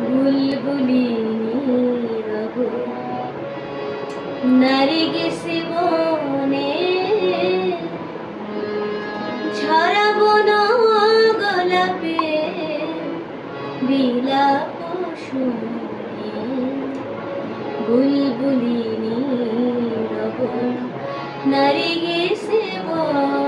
বুলবুলি নীরব নারগিসে বনে ছড়াবো না গোলাপে বিলাপ শুনে বুলবুলি নীরব নারগিসে বনে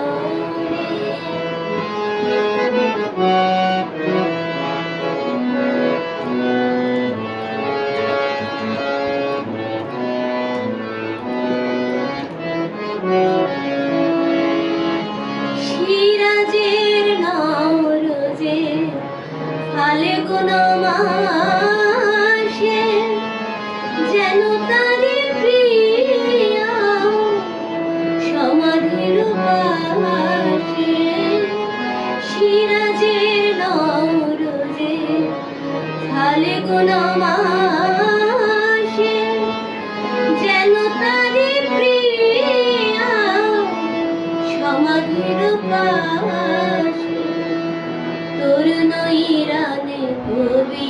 সিরাজের নৌরোজে ফাল্গুন মাসে যেন তারি প্রিয়া সমাধির পাশে সিরাজের নৌরোজে ফাল্গুন মাসে যেন তারি প্রিয়া সমাধির পাশে তোর নৈরানে কবি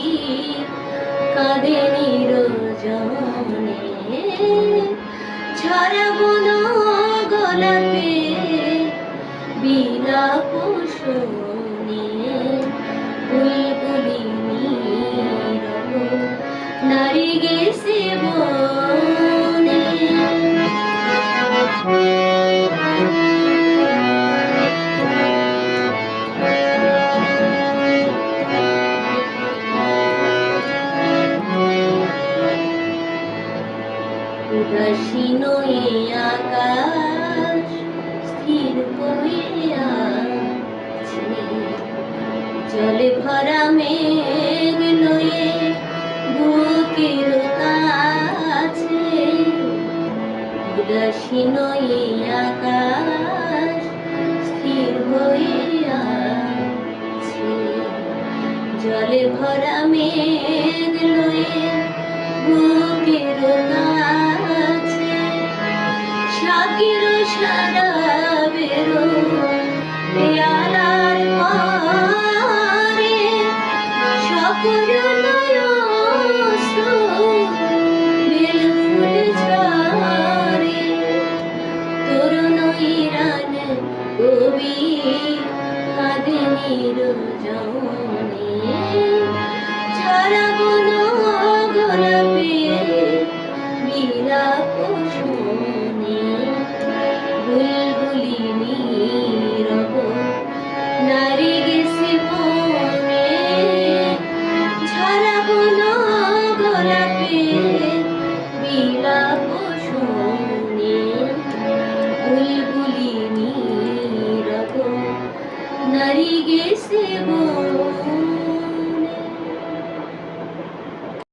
কাঁদে নিরজনে ছড়াবো না গোলাপে বিলাপ শুনে বুলবুলি নীরব নারগিসে বনে উদাসীন এই আকাশ স্থির হয়ে আছে জলে ভরা মেঘ লয়ে বুকের কাছে উদাসীন এই আকাশ স্থির হয়ে আছে জলে ভরা মেঘ লয়ে বুকের কাছে শাকির সারা বেরো পেয়ালার পারে সকল নয়স্রু বেল ফুল ঝরে তোর নৈরান কবি কাঁদে নিরজনে ছড়াবো না গোলাপে বিলাপ শুনে বুলবুলি নীরব নারগিসে বনে ছড়াবো না গোলাপে বিলাপ শুনে বুলবুলি নীরব নারগিসে